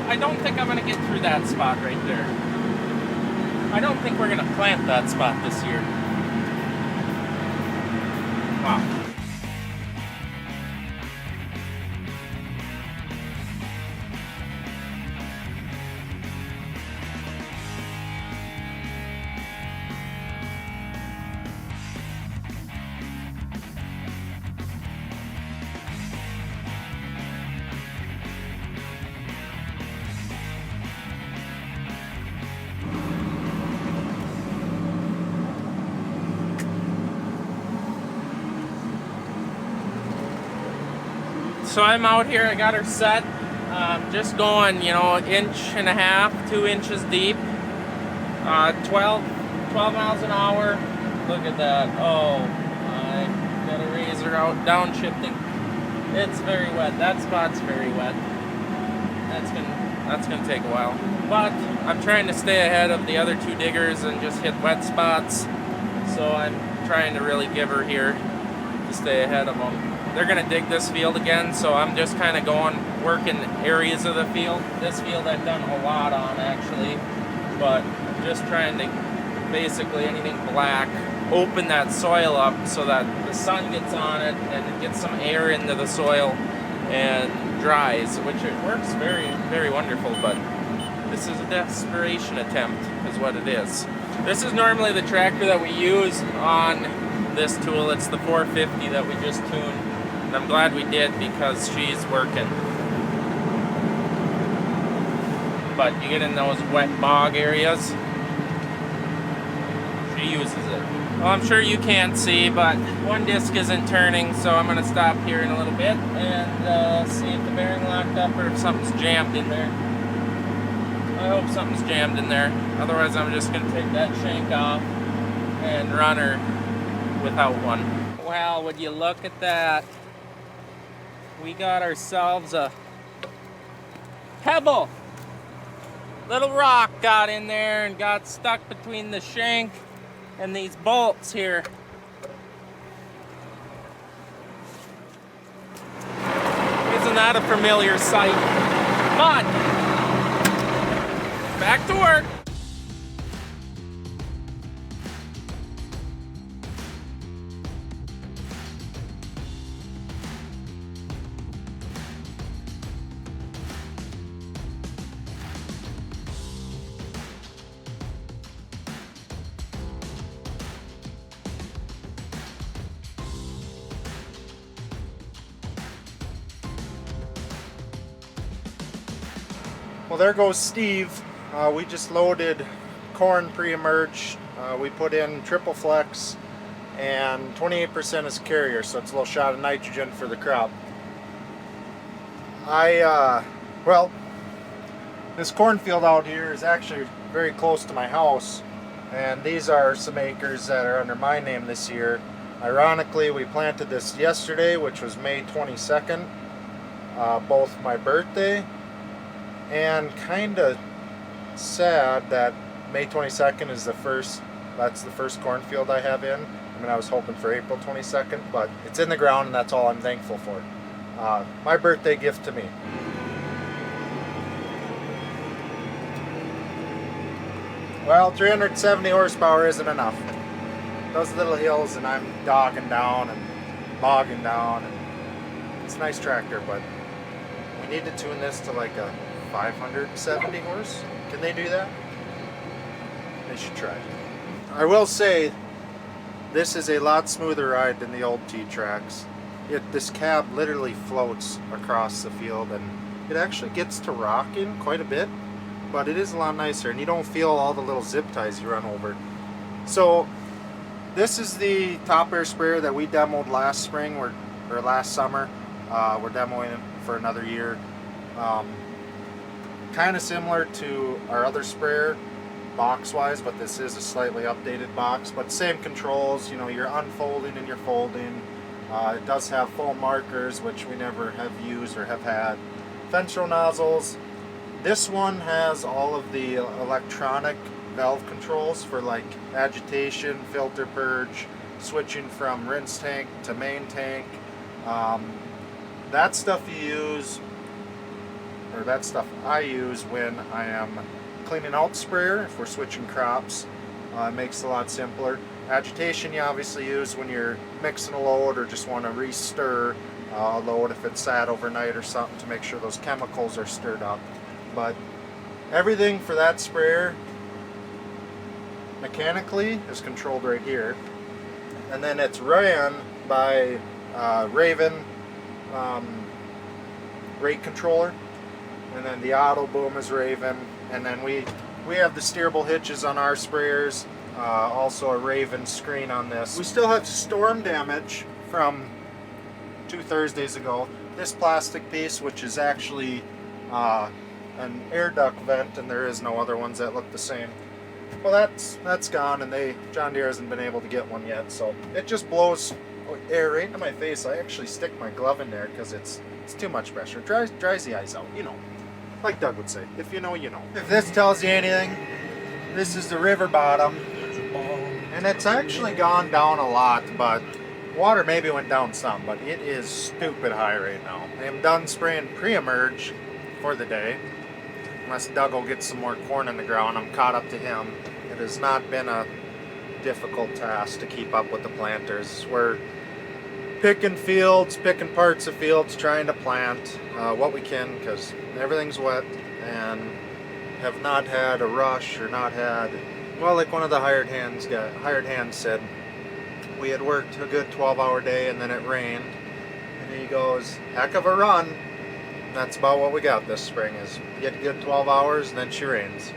I don't think I'm going to get through that spot right there. I don't think we're going to plant that spot this year. Wow. So I'm out here, I got her set, just going, you know, 1.5 to 2 inches deep, 12 miles an hour. Look at that. Oh, I got a razor out, downshifting. It's very wet. That spot's very wet. That's gonna take a while. But I'm trying to stay ahead of the other 2 diggers and just hit wet spots. So I'm trying to really give her here to stay ahead of them. They're gonna dig this field again, so I'm just kind of going, working areas of the field. This field I've done a lot on actually, but just trying to basically anything black, open that soil up so that the sun gets on it and it gets some air into the soil and dries, which it works very, very wonderful, but this is a desperation attempt is what it is. This is normally the tractor that we use on this tool. It's the 450 that we just tuned. And I'm glad we did because she's working. But you get in those wet bog areas, she uses it. Well, I'm sure you can't see, but one disc isn't turning, so I'm going to stop here in a little bit and see if the bearing locked up or if something's jammed in there. I hope something's jammed in there. Otherwise, I'm just going to take that shank off and run her without one. Well, would you look at that? We got ourselves a pebble. Little rock got in there and got stuck between the shank and these bolts here. Isn't that a familiar sight? But back to work. Well, there goes Steve. We just loaded corn pre-emerge. We put in triple flex and 28% is carrier, so it's a little shot of nitrogen for the crop. Well, this cornfield out here is actually very close to my house, and these are some acres that are under my name this year. Ironically, we planted this yesterday, which was May 22nd, both my birthday, and kind of sad that May 22nd is that's the first cornfield I have in. I mean, I was hoping for April 22nd, but it's in the ground and that's all I'm thankful for. My birthday gift to me. Well, 370 horsepower isn't enough. Those little hills and I'm dogging down and bogging down, and it's a nice tractor, but we need to tune this to like a 570 horse. Can they do that? They should try. I will say this is a lot smoother ride than the old T-Tracks. This cab literally floats across the field and it actually gets to rocking quite a bit, but it is a lot nicer and you don't feel all the little zip ties you run over. So this is the top air sprayer that we demoed last spring or last summer. We're demoing it for another year. Kind of similar to our other sprayer box wise, but this is a slightly updated box, but same controls. You know, you're unfolding and you're folding. It does have foam markers, which we never have used or have had. Fence row nozzles. This one has all of the electronic valve controls for like agitation, filter purge, switching from rinse tank to main tank. That stuff you use or that stuff I use when I am cleaning out the sprayer. If we're switching crops, it makes it a lot simpler. Agitation you obviously use when you're mixing a load or just want to re-stir a load if it's sat overnight or something, to make sure those chemicals are stirred up. But everything for that sprayer mechanically is controlled right here, and then it's ran by Raven rate controller, and then the auto boom is Raven, and then we have the steerable hitches on our sprayers, also a Raven screen on this. We still have storm damage from 2 Thursdays ago. This plastic piece, which is actually an air duct vent, and there is no other ones that look the same. Well, that's gone, and John Deere hasn't been able to get one yet, so it just blows air right into my face. I actually stick my glove in there because it's too much pressure. It dries the eyes out, you know. Like Doug would say, if you know, you know. If this tells you anything, this is the river bottom, and it's actually gone down a lot, but water maybe went down some, but it is stupid high right now. I am done spraying pre-emerge for the day. Unless Doug will get some more corn in the ground, I'm caught up to him. It has not been a difficult task to keep up with the planters. We're picking fields, picking parts of fields, trying to plant what we can, because everything's wet, and have not had a rush or not had, well, like one of the hired hands said, we had worked a good 12-hour day and then it rained, and he goes, heck of a run. And that's about what we got this spring, is get a good 12 hours and then she rains.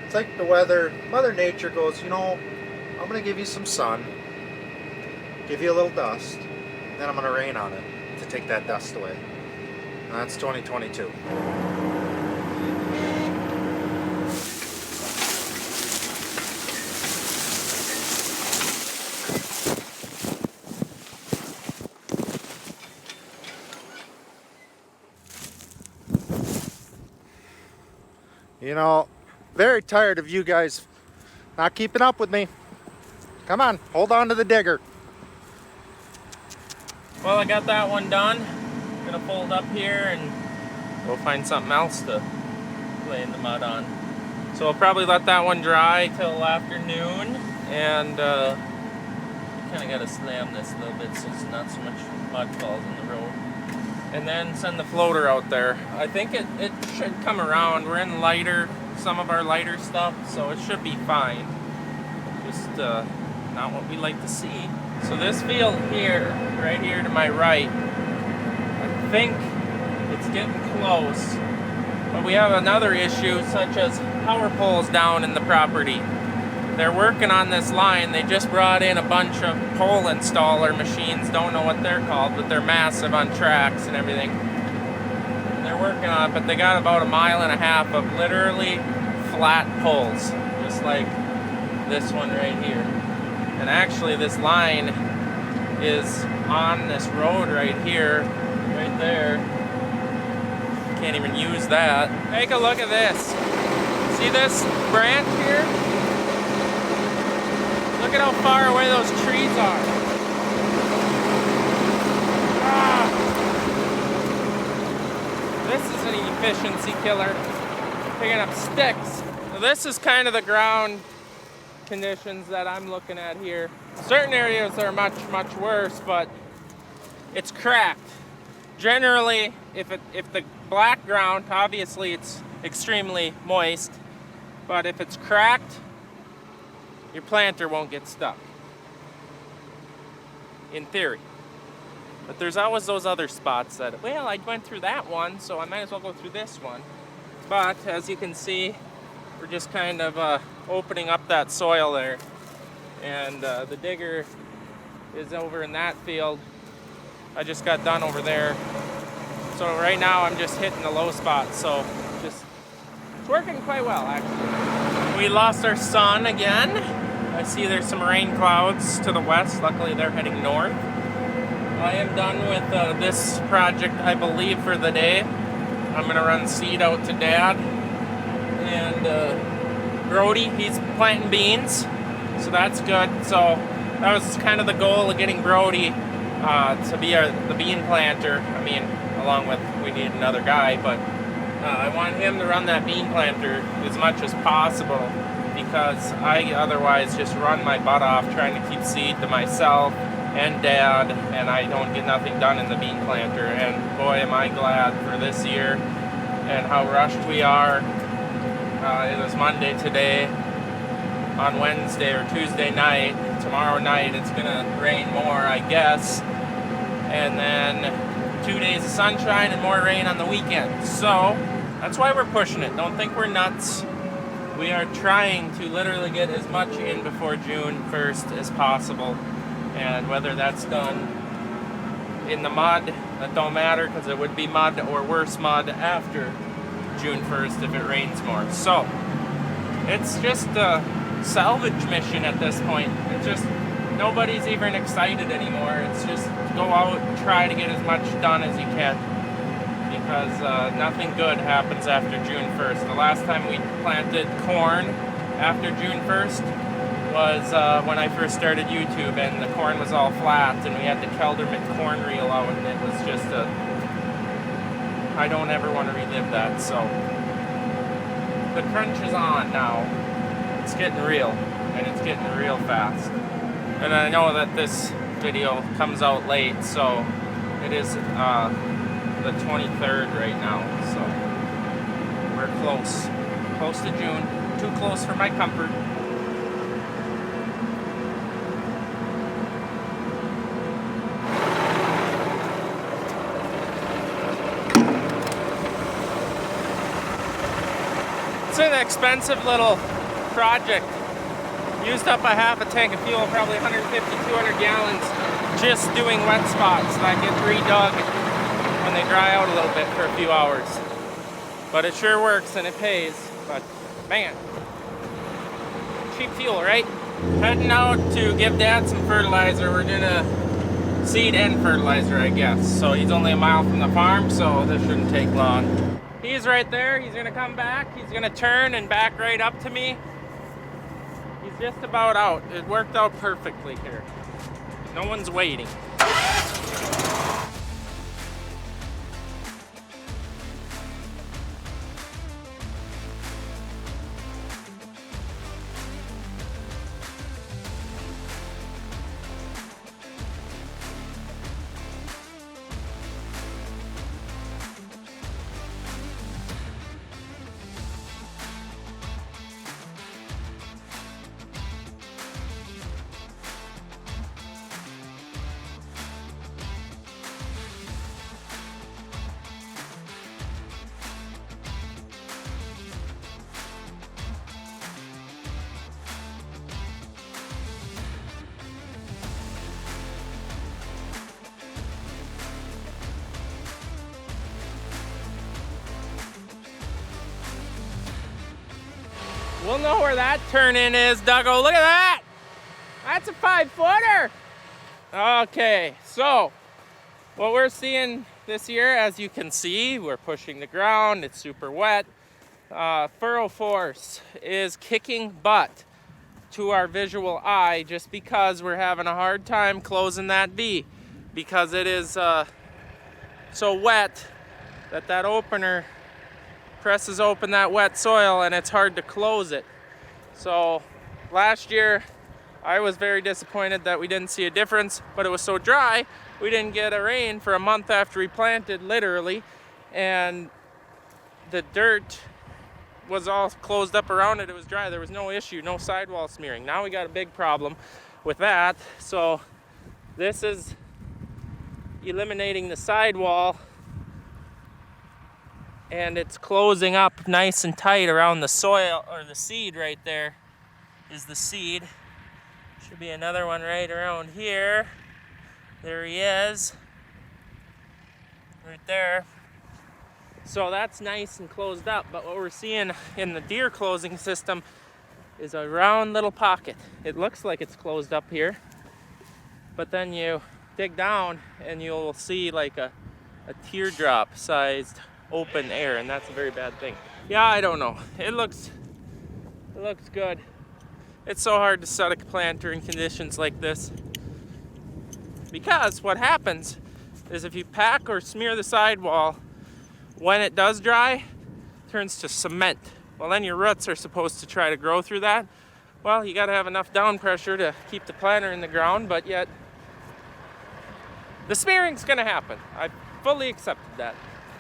It's like the weather, Mother Nature goes, you know, I'm going to give you some sun, give you a little dust, then I'm going to rain on it to take that dust away. And that's 2022. You know, very tired of you guys not keeping up with me. Come on, hold on to the digger. Well, I got that one done. Gonna fold up here and we'll find something else to lay in the mud on. So we'll probably let that one dry till afternoon, and kind of gotta slam this a little bit so it's not so much mud falls in the road. And then send the floater out there. I think it should come around. We're in some of our lighter stuff, so it should be fine. Just not what we like to see. So this field here, right here to my right, I think it's getting close. But we have another issue, such as power poles down in the property. They're working on this line. They just brought in a bunch of pole installer machines. Don't know what they're called, but they're massive on tracks and everything. They're working on it, but they got about 1.5 miles of literally flat poles, just like this one right here. And actually this line is on this road right here, right there. Can't even use that. Take a look at this. See this branch here? Look at how far away those trees are. Ah. This is an efficiency killer. Picking up sticks. So this is kind of the ground conditions that I'm looking at here. Certain areas are much, much worse, but it's cracked. Generally, if the black ground, obviously it's extremely moist, but if it's cracked, your planter won't get stuck, in theory. But there's always those other spots that, well, I went through that one, so I might as well go through this one. But as you can see, we're just kind of opening up that soil there. And the digger is over in that field. I just got done over there. So right now I'm just hitting the low spot, so it's working quite well, actually. We lost our sun again. I see there's some rain clouds to the west. Luckily they're heading north. I am done with this project, I believe, for the day. I'm gonna run seed out to Dad. And Brody, he's planting beans, so that's good. So that was kind of the goal of getting Brody to be the bean planter. I mean, along with, we need another guy, but I want him to run that bean planter as much as possible because I otherwise just run my butt off trying to keep seed to myself and Dad, and I don't get nothing done in the bean planter. And boy, am I glad for this year and how rushed we are. It was Monday today. On Wednesday or Tuesday night, tomorrow night it's gonna rain more, I guess, and then 2 days of sunshine and more rain on the weekend. So that's why we're pushing it. Don't think we're nuts. We are trying to literally get as much in before June 1st as possible, and whether that's done in the mud, that don't matter, because it would be mud or worse mud after June 1st if it rains more. So it's just a salvage mission at this point. It's just nobody's even excited anymore. It's just go out and try to get as much done as you can, because nothing good happens after June 1st. The last time we planted corn after June 1st was when I first started YouTube, and the corn was all flat and we had the Kelderman corn reel out, and it was just I don't ever want to relive that. So the crunch is on now. It's getting real, and it's getting real fast. And I know that this video comes out late, so it is the 23rd right now, so we're close to June. Too close for my comfort. It's an expensive little project. Used up a half a tank of fuel, probably 150, 200 gallons, just doing wet spots that get redug when they dry out a little bit for a few hours. But it sure works and it pays. But man, cheap fuel, right? Heading out to give Dad some fertilizer. We're gonna seed and fertilizer, I guess. So he's only a mile from the farm, so this shouldn't take long. He's right there. He's gonna come back. He's gonna turn and back right up to me. He's just about out. It worked out perfectly here. No one's waiting. We'll know where that turn-in is, Duggo. Look at that! That's a 5-footer! Okay, so what we're seeing this year, as you can see, we're pushing the ground, it's super wet. Furrow force is kicking butt to our visual eye just because we're having a hard time closing that V, because it is so wet that opener presses open that wet soil and it's hard to close it. So last year I was very disappointed that we didn't see a difference, but it was so dry we didn't get a rain for a month after we planted, literally, and the dirt was all closed up around it. It was dry. There was no issue, no sidewall smearing. Now we got a big problem with that. So this is eliminating the sidewall, and it's closing up nice and tight around the soil, or the seed right there is the seed. Should be another one right around here. There he is, right there. So that's nice and closed up, but what we're seeing in the deer closing system is a round little pocket. It looks like it's closed up here, but then you dig down and you'll see like a teardrop sized open air, and that's a very bad thing. Yeah, I don't know. It looks good. It's so hard to set a planter in conditions like this, because what happens is if you pack or smear the sidewall when it does dry, turns to cement. Well, then your roots are supposed to try to grow through that. Well, you got to have enough down pressure to keep the planter in the ground, but yet the smearing's going to happen. I fully accepted that.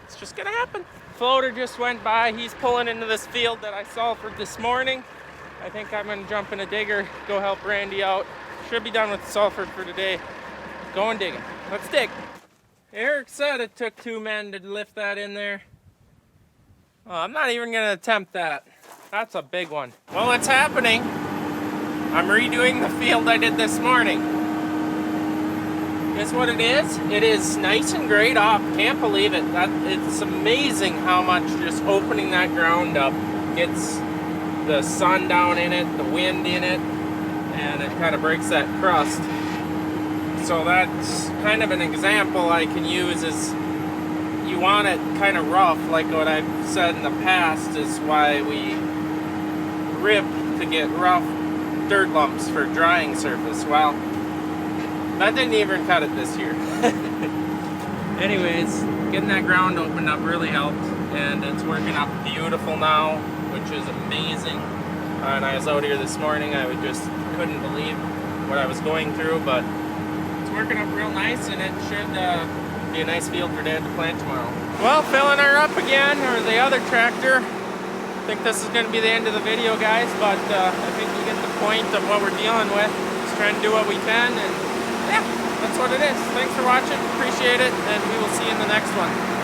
It's just going to happen. Floater just went by. He's pulling into this field that I sulfured this morning. I think I'm going to jump in a digger, go help Randy out. Should be done with the sulfur for today. Going digging. Let's dig. Eric said it took 2 men to lift that in there. Oh, I'm not even going to attempt that. That's a big one. Well, what's happening? I'm redoing the field I did this morning. Guess what it is? It is nice and grayed off. Can't believe it. It's amazing how much just opening that ground up gets the sun down in it, the wind in it, and it kind of breaks that crust. So that's kind of an example I can use is you want it kind of rough, like what I've said in the past is why we rip to get rough dirt lumps for drying surface. Well, that didn't even cut it this year. Anyways, getting that ground opened up really helped, and it's working up beautiful now, which is amazing. And I was out here this morning, I just couldn't believe what I was going through, but it's working up real nice, and it should be a nice field for Dad to plant tomorrow. Well, filling her up again, or the other tractor. I think this is going to be the end of the video, guys, but I think you get the point of what we're dealing with. Just trying to do what we can, and yeah, that's what it is. Thanks for watching, appreciate it, and we will see you in the next one.